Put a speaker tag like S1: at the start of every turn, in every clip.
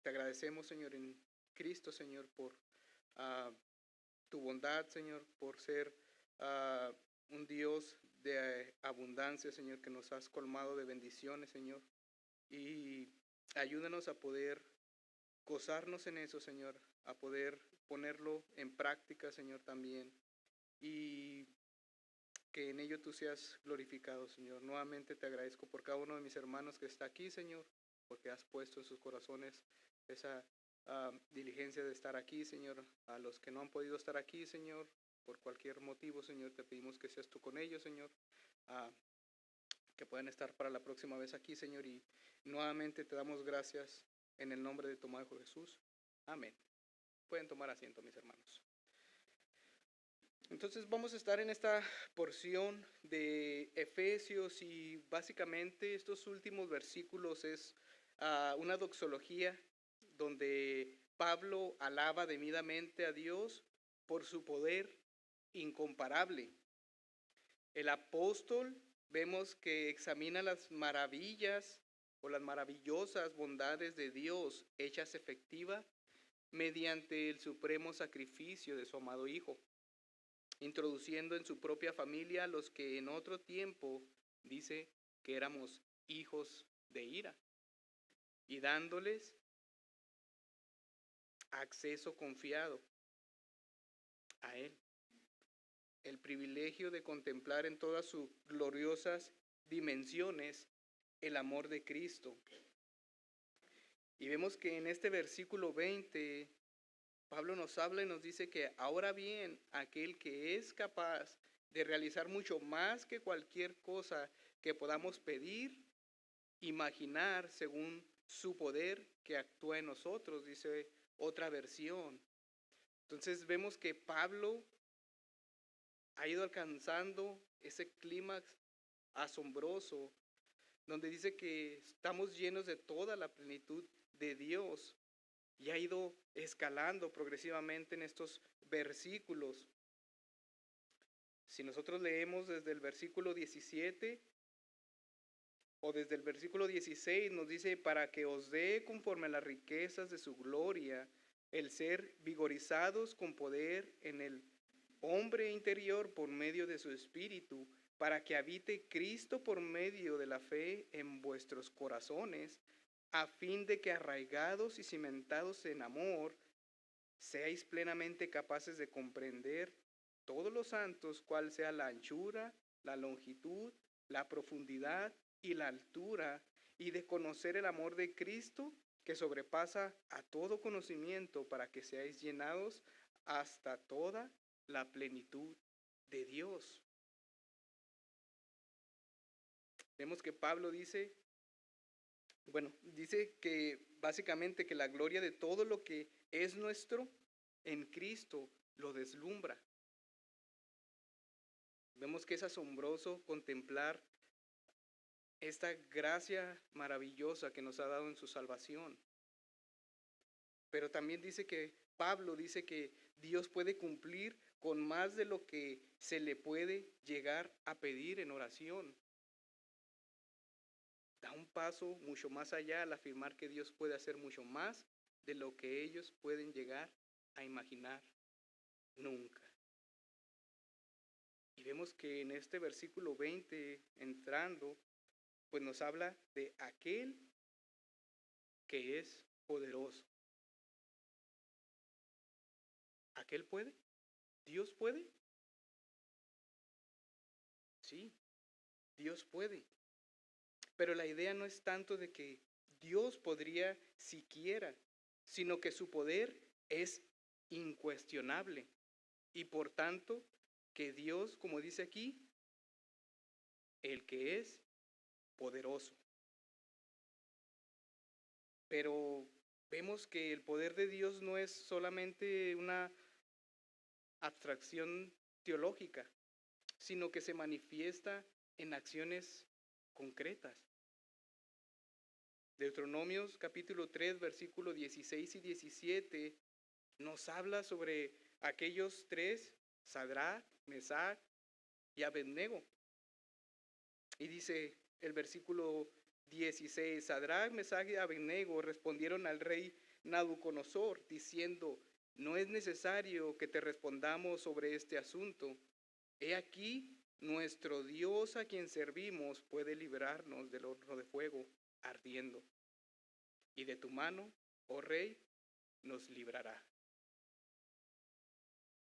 S1: Te agradecemos, Señor, en Cristo, Señor, por ah, tu bondad, Señor, por ser ah, un Dios de abundancia, Señor, que nos has colmado de bendiciones, Señor. Y ayúdanos a poder gozarnos en eso, Señor, a poder ponerlo en práctica, Señor, también. Y que en ello tú seas glorificado, Señor. Nuevamente te agradezco por cada uno de mis hermanos que está aquí, Señor, porque has puesto en sus corazones esa diligencia de estar aquí, Señor. A los que no han podido estar aquí, Señor, por cualquier motivo, Señor, te pedimos que seas tú con ellos, Señor. Ah, que puedan estar para la próxima vez aquí, Señor. Y nuevamente te damos gracias en el nombre de tu Hijo Jesús. Amén. Pueden tomar asiento, mis hermanos. Entonces vamos a estar en esta porción de Efesios y básicamente estos últimos versículos es una doxología donde Pablo alaba debidamente a Dios por su poder incomparable. El apóstol vemos que examina las maravillas o las maravillosas bondades de Dios hechas efectivas mediante el supremo sacrificio de su amado Hijo, introduciendo en su propia familia a los que en otro tiempo dice que éramos hijos de ira y dándoles acceso confiado a Él, el privilegio de contemplar en todas sus gloriosas dimensiones el amor de Cristo. Y vemos que en este versículo 20, Pablo nos habla y nos dice que ahora bien, aquel que es capaz de realizar mucho más que cualquier cosa que podamos pedir, imaginar según su poder que actúa en nosotros, dice otra versión. Entonces vemos que Pablo ha ido alcanzando ese clímax asombroso, donde dice que estamos llenos de toda la plenitud de Dios y ha ido escalando progresivamente en estos versículos. Si nosotros leemos desde el versículo 17 o desde el versículo 16, nos dice, para que os dé conforme a las riquezas de su gloria, el ser vigorizados con poder en el hombre interior por medio de su espíritu, para que habite Cristo por medio de la fe en vuestros corazones, a fin de que arraigados y cimentados en amor, seáis plenamente capaces de comprender todos los santos cuál sea la anchura, la longitud, la profundidad y la altura, y de conocer el amor de Cristo que sobrepasa a todo conocimiento, para que seáis llenados hasta toda la plenitud de Dios. Vemos que Pablo dice, dice que básicamente que la gloria de todo lo que es nuestro en Cristo lo deslumbra. Vemos que es asombroso contemplar esta gracia maravillosa que nos ha dado en su salvación. Pero también dice que Pablo dice que Dios puede cumplir con más de lo que se le puede llegar a pedir en oración. Da un paso mucho más allá al afirmar que Dios puede hacer mucho más de lo que ellos pueden llegar a imaginar nunca. Y vemos que en este versículo 20, entrando, pues nos habla de aquel que es poderoso. ¿Aquel puede? ¿Dios puede? Sí, Dios puede. Pero la idea no es tanto de que Dios podría siquiera, sino que su poder es incuestionable. Y por tanto, que Dios, como dice aquí, el que es poderoso. Pero vemos que el poder de Dios no es solamente una abstracción teológica, sino que se manifiesta en acciones concretas. Deuteronomios capítulo 3, versículos 16 y 17 nos habla sobre aquellos tres, Sadrach, Mesach y Abednego. Y dice el versículo 16. Sadrach, Mesach y Abednego respondieron al rey Nabucodonosor, diciendo: no es necesario que te respondamos sobre este asunto. He aquí, nuestro Dios a quien servimos puede librarnos del horno de fuego ardiendo, y de tu mano, oh rey, nos librará.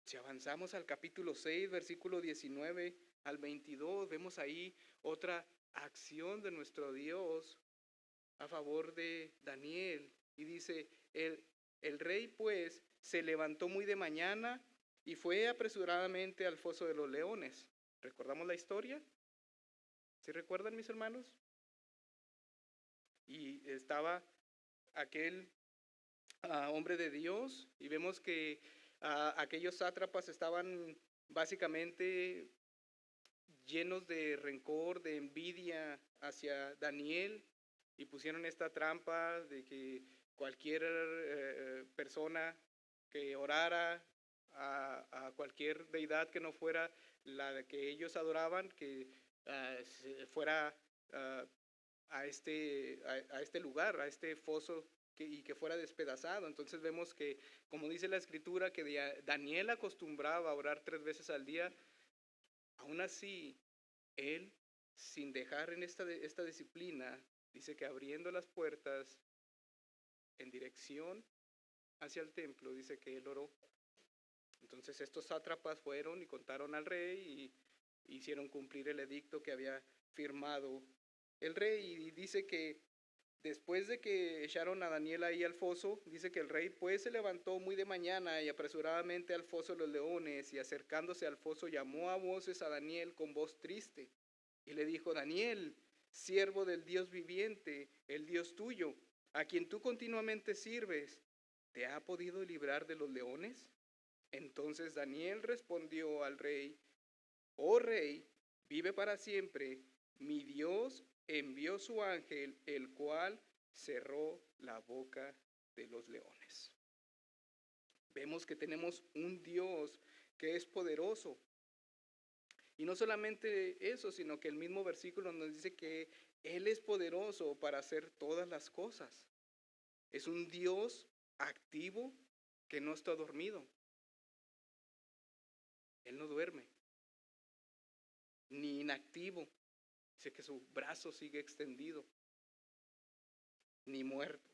S1: Si avanzamos al capítulo 6, versículo 19 al 22, vemos ahí otra acción de nuestro Dios a favor de Daniel. Y dice, el rey pues se levantó muy de mañana y fue apresuradamente al foso de los leones. ¿Recordamos la historia? ¿Sí recuerdan, mis hermanos? Y estaba aquel hombre de Dios, y vemos que aquellos sátrapas estaban básicamente llenos de rencor, de envidia hacia Daniel, y pusieron esta trampa de que cualquier persona que orara a cualquier deidad que no fuera la que ellos adoraban, que fuera a este lugar, a este foso, y que fuera despedazado. Entonces vemos que, como dice la escritura, que Daniel acostumbraba a orar 3 veces al día. Aún así, él, sin dejar en esta disciplina, dice que abriendo las puertas en dirección hacia el templo, dice que él oró. Entonces estos sátrapas fueron y contaron al rey y hicieron cumplir el edicto que había firmado el rey. Y dice que después de que echaron a Daniel ahí al foso, dice que el rey pues se levantó muy de mañana y apresuradamente al foso de los leones, y acercándose al foso llamó a voces a Daniel con voz triste y le dijo: Daniel, siervo del Dios viviente, el Dios tuyo, a quien tú continuamente sirves, ¿te ha podido librar de los leones? Entonces Daniel respondió al rey: oh rey, vive para siempre, mi Dios envió su ángel, el cual cerró la boca de los leones. Vemos que tenemos un Dios que es poderoso. Y no solamente eso, sino que el mismo versículo nos dice que Él es poderoso para hacer todas las cosas. Es un Dios activo que no está dormido. Él no duerme, ni inactivo. Dice que su brazo sigue extendido, ni muerto.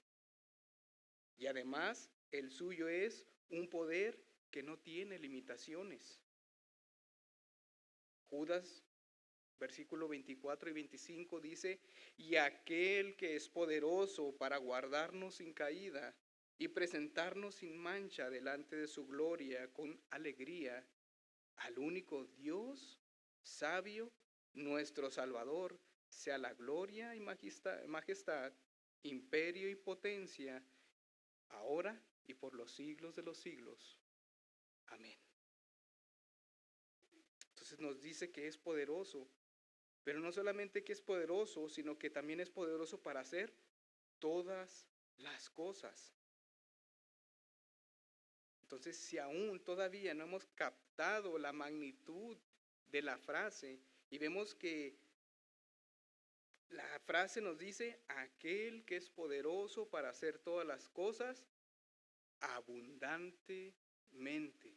S1: Y además, el suyo es un poder que no tiene limitaciones. Judas, versículo 24 y 25 dice: y aquel que es poderoso para guardarnos sin caída y presentarnos sin mancha delante de su gloria con alegría, al único Dios sabio, nuestro Salvador, sea la gloria y majestad, imperio y potencia, ahora y por los siglos de los siglos. Amén. Entonces nos dice que es poderoso, pero no solamente que es poderoso, sino que también es poderoso para hacer todas las cosas. Entonces, si aún todavía no hemos captado la magnitud de la frase, y vemos que la frase nos dice: aquel que es poderoso para hacer todas las cosas abundantemente.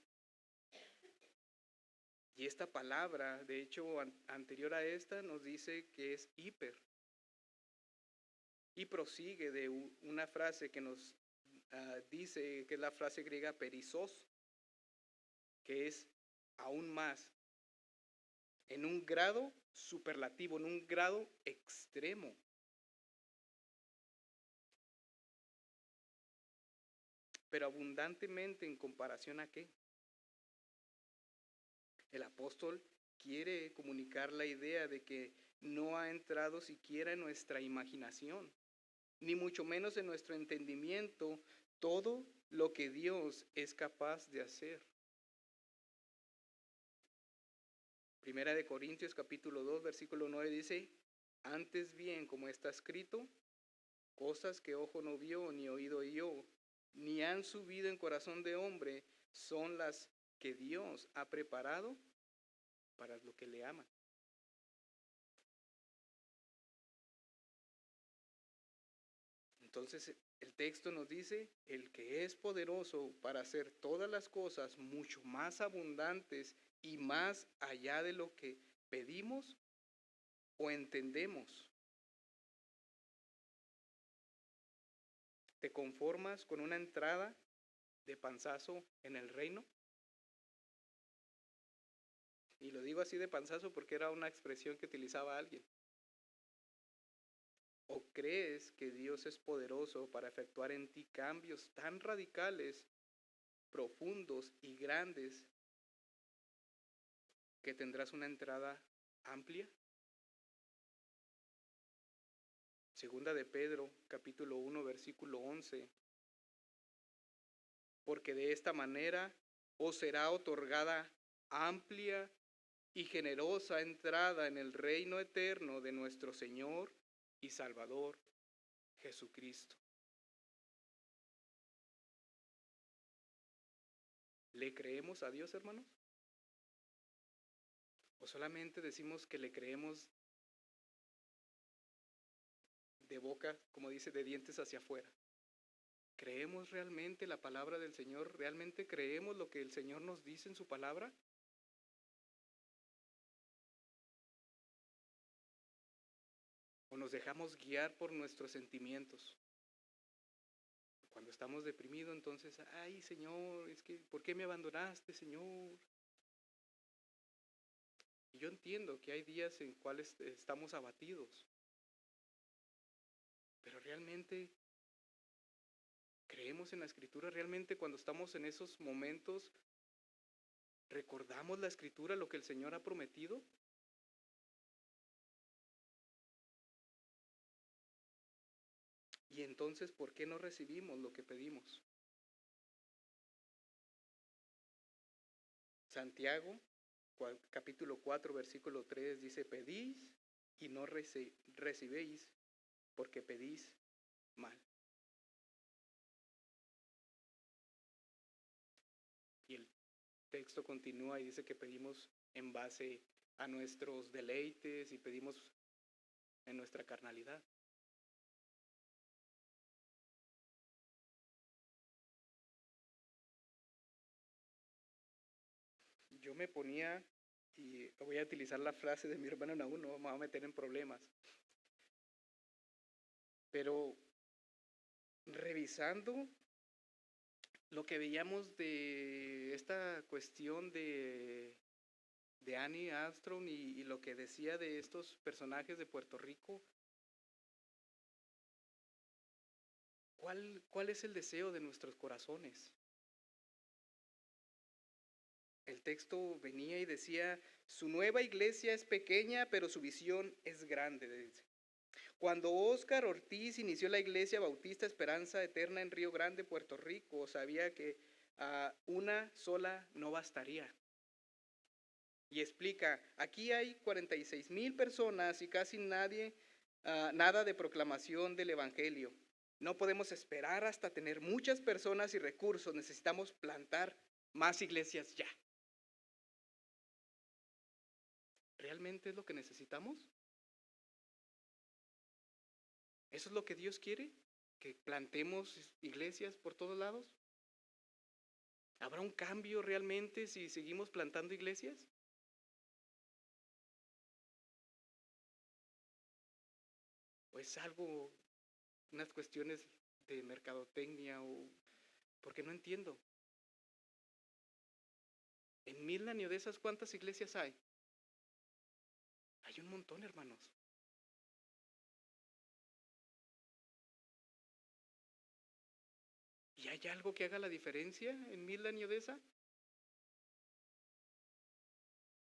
S1: Y esta palabra, de hecho, anterior a esta, nos dice que es hiper. Y prosigue de una frase que nos dice que es la frase griega perizos, que es aún más, en un grado superlativo, en un grado extremo. Pero abundantemente, ¿en comparación a qué? El apóstol quiere comunicar la idea de que no ha entrado siquiera en nuestra imaginación, ni mucho menos en nuestro entendimiento, todo lo que Dios es capaz de hacer. Primera de Corintios capítulo 2, versículo 9 dice: antes bien, como está escrito, cosas que ojo no vio, ni oído oyó, ni han subido en corazón de hombre, son las que Dios ha preparado para los que le aman. Entonces el texto nos dice, el que es poderoso para hacer todas las cosas mucho más abundantes y más allá de lo que pedimos o entendemos. ¿Te conformas con una entrada de panzazo en el reino? Y lo digo así de panzazo porque era una expresión que utilizaba alguien. ¿O crees que Dios es poderoso para efectuar en ti cambios tan radicales, profundos y grandes que tendrás una entrada amplia? Segunda de Pedro, capítulo 1, versículo 11. Porque de esta manera os será otorgada amplia y generosa entrada en el reino eterno de nuestro Señor y Salvador Jesucristo. ¿Le creemos a Dios, hermanos? ¿O solamente decimos que le creemos de boca, como dice, de dientes hacia afuera? ¿Creemos realmente la palabra del Señor? ¿Realmente creemos lo que el Señor nos dice en su palabra? ¿O nos dejamos guiar por nuestros sentimientos? Cuando estamos deprimidos, entonces, ay, Señor, es que, ¿por qué me abandonaste, Señor? Y yo entiendo que hay días en cuales estamos abatidos, pero realmente creemos en la Escritura, realmente cuando estamos en esos momentos, ¿recordamos la Escritura, lo que el Señor ha prometido? Y entonces, ¿por qué no recibimos lo que pedimos? Santiago, capítulo 4, versículo 3 dice, pedís y no recibéis porque pedís mal. Y el texto continúa y dice que pedimos en base a nuestros deleites y pedimos en nuestra carnalidad. Yo me ponía, y voy a utilizar la frase de mi hermano Naúl, no me voy a meter en problemas, pero revisando lo que veíamos de esta cuestión de Annie Armstrong y lo que decía de estos personajes de Puerto Rico, ¿cuál es el deseo de nuestros corazones? El texto venía y decía, su nueva iglesia es pequeña, pero su visión es grande, dice. Cuando Óscar Ortiz inició la Iglesia Bautista Esperanza Eterna en Río Grande, Puerto Rico, sabía que una sola no bastaría. Y explica, aquí hay 46,000 personas y casi nada de proclamación del Evangelio. No podemos esperar hasta tener muchas personas y recursos, necesitamos plantar más iglesias ya. ¿Realmente es lo que necesitamos? ¿Eso es lo que Dios quiere? ¿Que plantemos iglesias por todos lados? ¿Habrá un cambio realmente si seguimos plantando iglesias? ¿O es algo, unas cuestiones de mercadotecnia o porque no entiendo? En Midland y de esas, ¿cuántas iglesias hay? Hay un montón, hermanos. ¿Y hay algo que haga la diferencia en Midland y Odessa?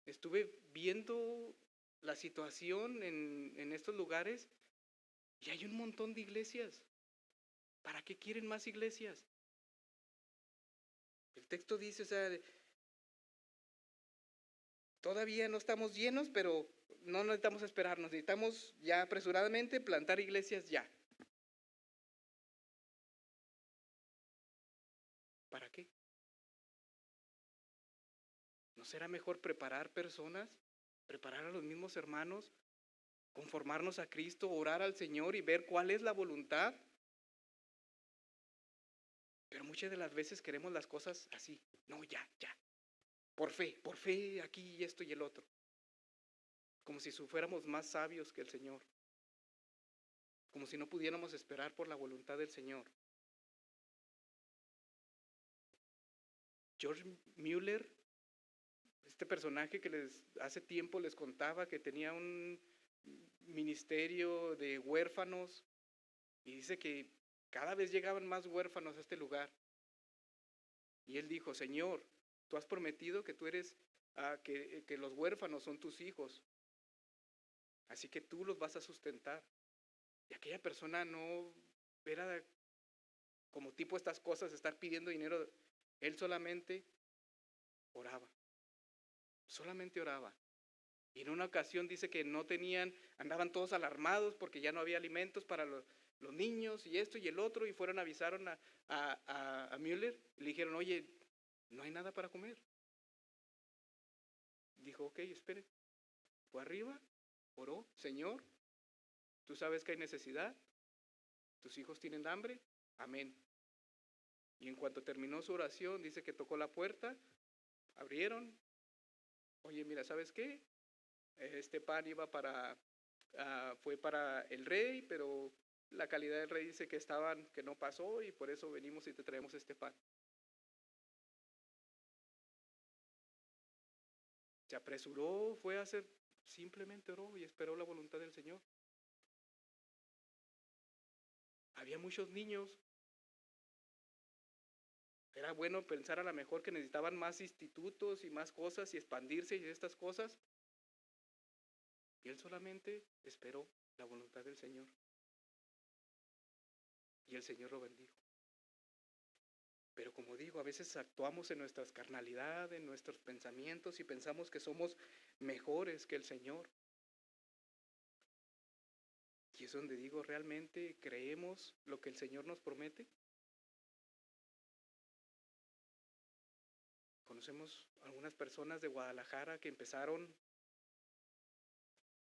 S1: Estuve viendo la situación en estos lugares y hay un montón de iglesias. ¿Para qué quieren más iglesias? El texto dice, o sea, todavía no estamos llenos, pero no necesitamos esperarnos, necesitamos ya apresuradamente plantar iglesias ya. ¿Para qué? ¿No será mejor preparar personas, preparar a los mismos hermanos, conformarnos a Cristo, orar al Señor y ver cuál es la voluntad? muchas de las veces queremos las cosas así. No, ya, ya. Por fe, aquí y esto y el otro. Como si fuéramos más sabios que el Señor. Como si no pudiéramos esperar por la voluntad del Señor. George Mueller, este personaje que hace tiempo les contaba que tenía un ministerio de huérfanos, y dice que cada vez llegaban más huérfanos a este lugar. Y él dijo: Señor, tú has prometido que tú eres, que los huérfanos son tus hijos, así que tú los vas a sustentar. Y aquella persona no era como tipo estas cosas, estar pidiendo dinero. Él solamente oraba, solamente oraba. Y en una ocasión dice que no tenían, andaban todos alarmados porque ya no había alimentos para los niños y esto y el otro, y avisaron a Müller y le dijeron: oye, no hay nada para comer. Dijo: ok, espere. Fue arriba, oró: Señor, tú sabes que hay necesidad, tus hijos tienen hambre, amén. Y en cuanto terminó su oración, dice que tocó la puerta, abrieron: oye, mira, ¿sabes qué? Este pan fue para el rey, pero la calidad del rey dice que no pasó, y por eso venimos y te traemos este pan. Se apresuró, fue a hacer, simplemente oró y esperó la voluntad del Señor. Había muchos niños. Era bueno pensar a lo mejor que necesitaban más institutos y más cosas y expandirse y estas cosas. Y él solamente esperó la voluntad del Señor. Y el Señor lo bendijo. Pero como digo, a veces actuamos en nuestras carnalidades, en nuestros pensamientos, y pensamos que somos mejores que el Señor. Y es donde digo: ¿realmente creemos lo que el Señor nos promete? Conocemos algunas personas de Guadalajara que empezaron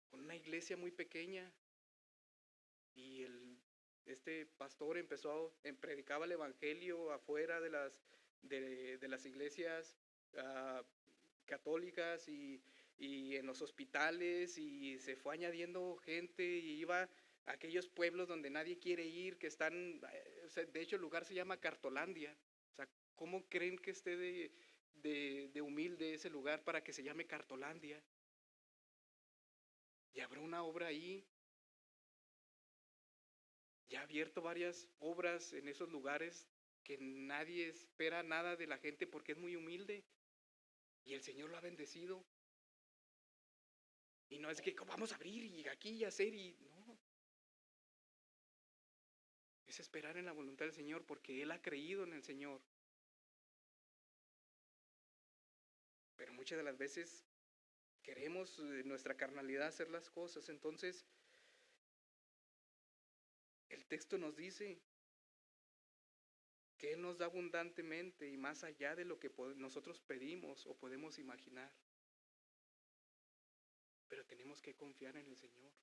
S1: con una iglesia muy pequeña, y este pastor predicaba el evangelio afuera de las iglesias católicas y en los hospitales, y se fue añadiendo gente, y iba a aquellos pueblos donde nadie quiere ir, que están, o sea, de hecho el lugar se llama Cartolandia. O sea, ¿cómo creen que esté de humilde ese lugar para que se llame Cartolandia? Y habrá una obra ahí. Ya ha abierto varias obras en esos lugares que nadie espera nada de la gente porque es muy humilde, y el Señor lo ha bendecido. Y no es que vamos a abrir y aquí y hacer, y no. Es esperar en la voluntad del Señor porque Él ha creído en el Señor. Pero muchas de las veces queremos en nuestra carnalidad hacer las cosas. Entonces, el texto nos dice que Él nos da abundantemente y más allá de lo que nosotros pedimos o podemos imaginar. Pero tenemos que confiar en el Señor.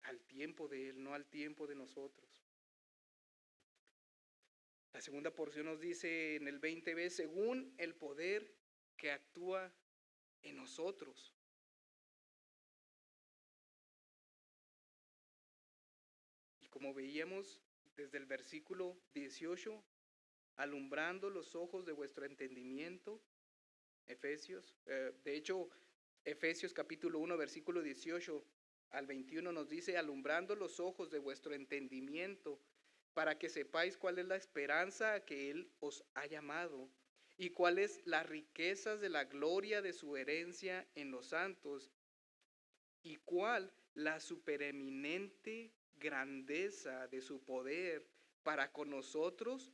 S1: Al tiempo de Él, no al tiempo de nosotros. La segunda porción nos dice en el 20b: según el poder que actúa en nosotros. Y como veíamos desde el versículo 18, alumbrando los ojos de vuestro entendimiento, Efesios, de hecho, Efesios capítulo 1, versículo 18 al 21 nos dice: alumbrando los ojos de vuestro entendimiento, para que sepáis cuál es la esperanza a que Él os ha llamado, y cuáles las riquezas de la gloria de su herencia en los santos, y cuál la supereminente grandeza de su poder para con nosotros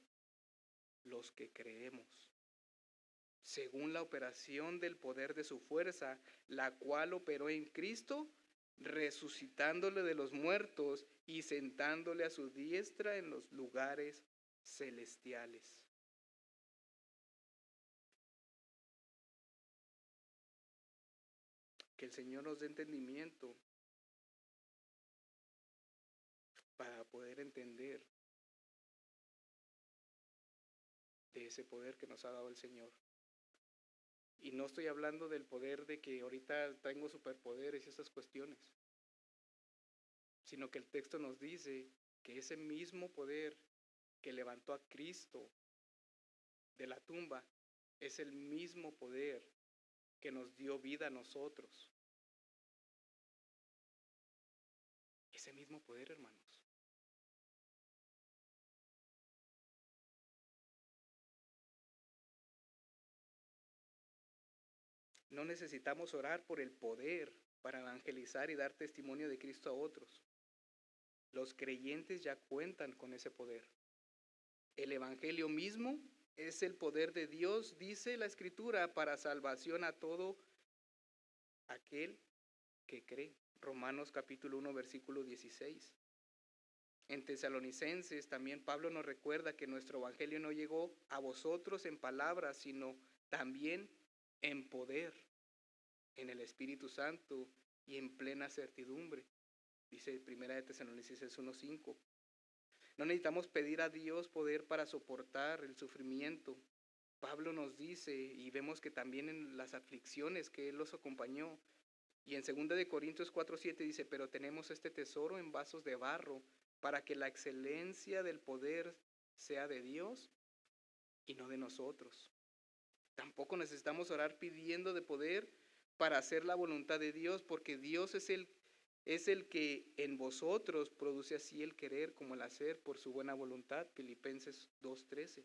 S1: los que creemos, según la operación del poder de su fuerza, la cual operó en Cristo, resucitándole de los muertos y sentándole a su diestra en los lugares celestiales. Que el Señor nos dé entendimiento para poder entender de ese poder que nos ha dado el Señor. Y no estoy hablando del poder de que ahorita tengo superpoderes y esas cuestiones, sino que el texto nos dice que ese mismo poder que levantó a Cristo de la tumba es el mismo poder que nos dio vida a nosotros. Ese mismo poder, hermanos. No necesitamos orar por el poder para evangelizar y dar testimonio de Cristo a otros. Los creyentes ya cuentan con ese poder. El evangelio mismo es el poder de Dios, dice la Escritura, para salvación a todo aquel que cree. Romanos capítulo 1, versículo 16. En Tesalonicenses también Pablo nos recuerda que nuestro evangelio no llegó a vosotros en palabras, sino también en poder, en el Espíritu Santo y en plena certidumbre, dice Primera de Tesalonicenses 1:5. No necesitamos pedir a Dios poder para soportar el sufrimiento. Pablo nos dice, y vemos que también en las aflicciones que Él los acompañó, y en 2 de Corintios 4:7 dice, pero tenemos este tesoro en vasos de barro, para que la excelencia del poder sea de Dios y no de nosotros. Tampoco necesitamos orar pidiendo de poder para hacer la voluntad de Dios, porque Dios es el que en vosotros produce así el querer como el hacer por su buena voluntad. Filipenses 2:13.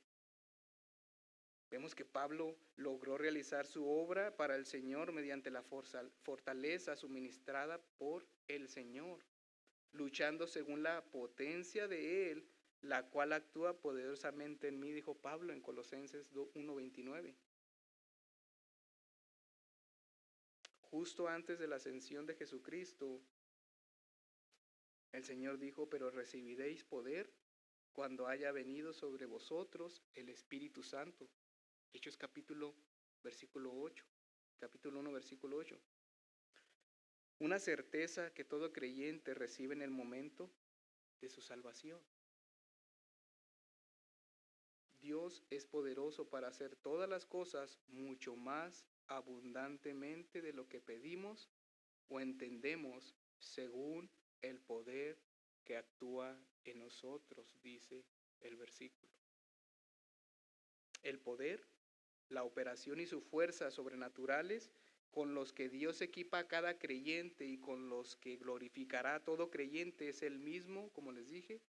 S1: Vemos que Pablo logró realizar su obra para el Señor mediante la fortaleza suministrada por el Señor, luchando según la potencia de Él, la cual actúa poderosamente en mí, dijo Pablo en Colosenses 1:29. Justo antes de la ascensión de Jesucristo, el Señor dijo, pero recibiréis poder cuando haya venido sobre vosotros el Espíritu Santo. Hechos versículo 8. Capítulo 1, versículo 8. Una certeza que todo creyente recibe en el momento de su salvación. Dios es poderoso para hacer todas las cosas mucho más abundantemente de lo que pedimos o entendemos según el poder que actúa en nosotros, dice el versículo. El poder, la operación y su fuerza sobrenaturales con los que Dios equipa a cada creyente y con los que glorificará a todo creyente es el mismo, como les dije,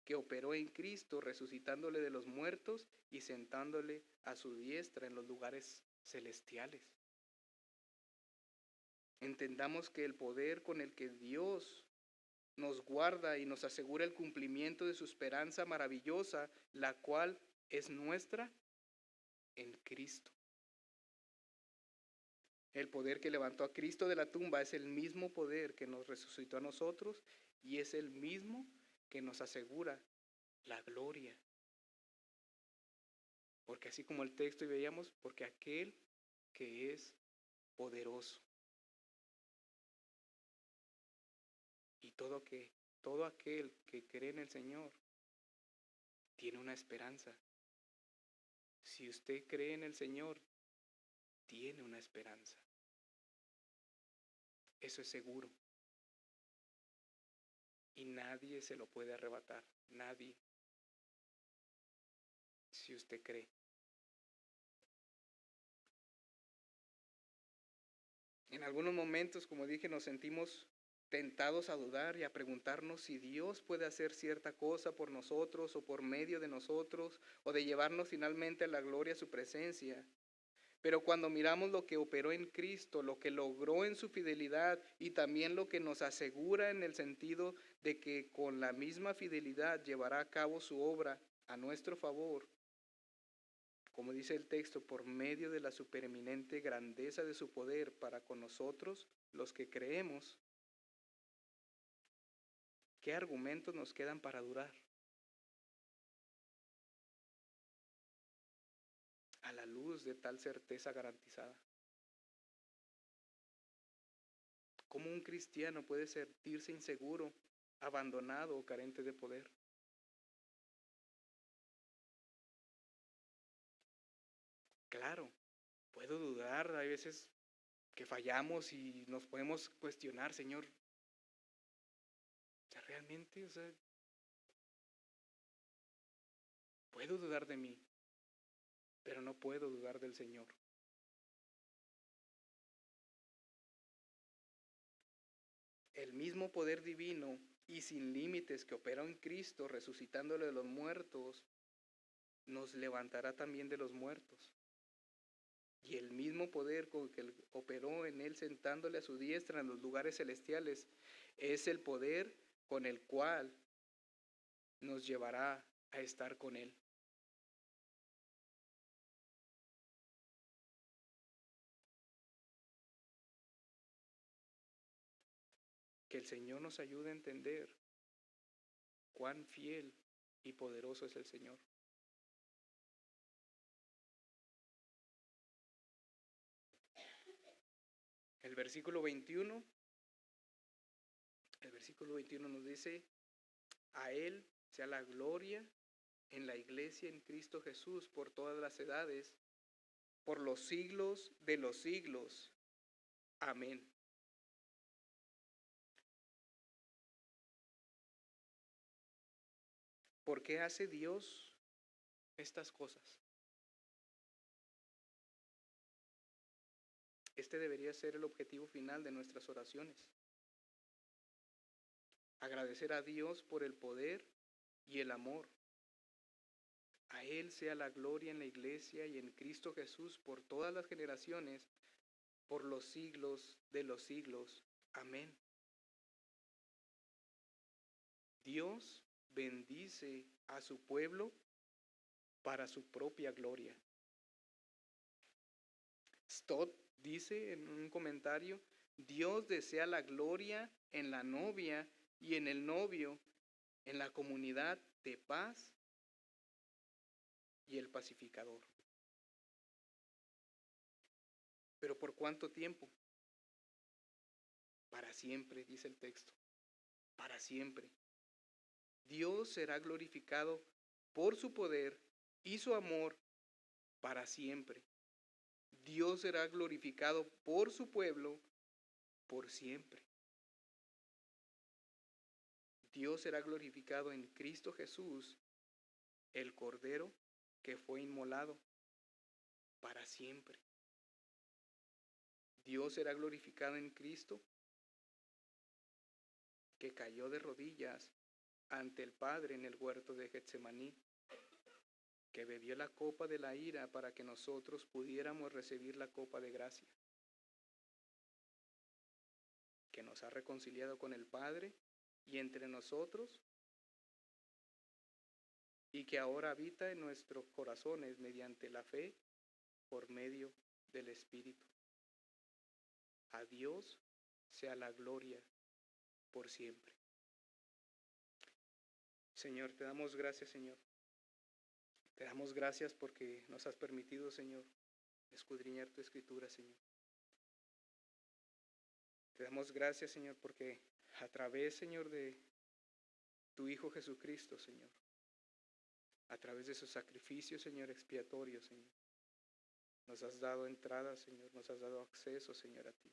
S1: que operó en Cristo, resucitándole de los muertos y sentándole a su diestra en los lugares celestiales. Entendamos que el poder con el que Dios nos guarda y nos asegura el cumplimiento de su esperanza maravillosa, la cual es nuestra en Cristo. El poder que levantó a Cristo de la tumba es el mismo poder que nos resucitó a nosotros y es el mismo que nos asegura la gloria. Porque así como el texto y veíamos, porque aquel que es poderoso. Y todo aquel que cree en el Señor tiene una esperanza. Si usted cree en el Señor, tiene una esperanza. Eso es seguro. Y nadie se lo puede arrebatar. Nadie. Si usted cree. En algunos momentos, como dije, nos sentimos tentados a dudar y a preguntarnos si Dios puede hacer cierta cosa por nosotros o por medio de nosotros o de llevarnos finalmente a la gloria a su presencia. Pero cuando miramos lo que operó en Cristo, lo que logró en su fidelidad y también lo que nos asegura en el sentido de que con la misma fidelidad llevará a cabo su obra a nuestro favor, como dice el texto, por medio de la supereminente grandeza de su poder para con nosotros, los que creemos, ¿qué argumentos nos quedan para durar? A la luz de tal certeza garantizada. ¿Cómo un cristiano puede sentirse inseguro abandonado o carente de poder. Claro, puedo dudar, hay veces que fallamos y nos podemos cuestionar, Señor, realmente, puedo dudar de mí, pero no puedo dudar del Señor. El mismo poder divino y sin límites que operó en Cristo, resucitándole de los muertos, nos levantará también de los muertos. Y el mismo poder con que operó en él sentándole a su diestra en los lugares celestiales es el poder con el cual nos llevará a estar con él. Que el Señor nos ayude a entender cuán fiel y poderoso es el Señor. El versículo 21 nos dice, a Él sea la gloria en la iglesia en Cristo Jesús por todas las edades, por los siglos de los siglos. Amén. ¿Por qué hace Dios estas cosas? Este debería ser el objetivo final de nuestras oraciones. Agradecer a Dios por el poder y el amor. A Él sea la gloria en la iglesia y en Cristo Jesús por todas las generaciones, por los siglos de los siglos. Amén. Dios bendice a su pueblo para su propia gloria. Stott dice en un comentario, Dios desea la gloria en la novia y en el novio, en la comunidad de paz y el pacificador. ¿Pero por cuánto tiempo? Para siempre, dice el texto. Para siempre. Dios será glorificado por su poder y su amor para siempre. Dios será glorificado por su pueblo por siempre. Dios será glorificado en Cristo Jesús, el Cordero que fue inmolado para siempre. Dios será glorificado en Cristo que cayó de rodillas ante el Padre en el huerto de Getsemaní, que bebió la copa de la ira para que nosotros pudiéramos recibir la copa de gracia, que nos ha reconciliado con el Padre y entre nosotros, y que ahora habita en nuestros corazones mediante la fe por medio del Espíritu. A Dios sea la gloria por siempre. Señor, te damos gracias, Señor. Te damos gracias porque nos has permitido, Señor, escudriñar tu escritura, Señor. Te damos gracias, Señor, porque a través, Señor, de tu Hijo Jesucristo, Señor, a través de su sacrificio, Señor, expiatorio, Señor, nos has dado entrada, Señor, nos has dado acceso, Señor, a ti.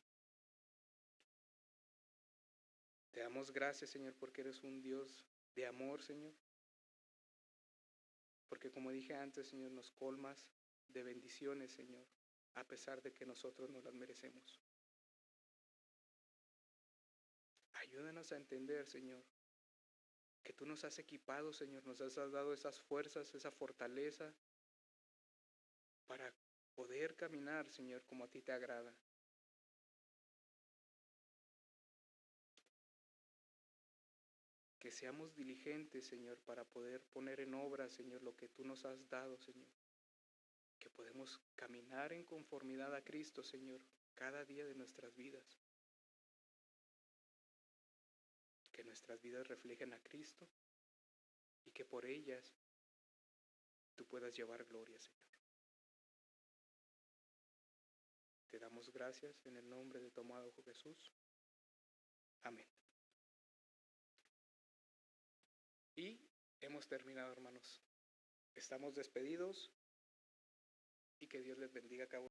S1: Te damos gracias, Señor, porque eres un Dios de amor, Señor. Porque como dije antes, Señor, nos colmas de bendiciones, Señor, a pesar de que nosotros no las merecemos. Ayúdanos a entender, Señor, que tú nos has equipado, Señor, nos has dado esas fuerzas, esa fortaleza para poder caminar, Señor, como a ti te agrada. Que seamos diligentes, Señor, para poder poner en obra, Señor, lo que tú nos has dado, Señor. Que podemos caminar en conformidad a Cristo, Señor, cada día de nuestras vidas. Que nuestras vidas reflejen a Cristo y que por ellas tú puedas llevar gloria, Señor. Te damos gracias en el nombre de tu amado Hijo Jesús. Amén. hemos terminado, hermanos. Estamos despedidos y que Dios les bendiga a cada uno.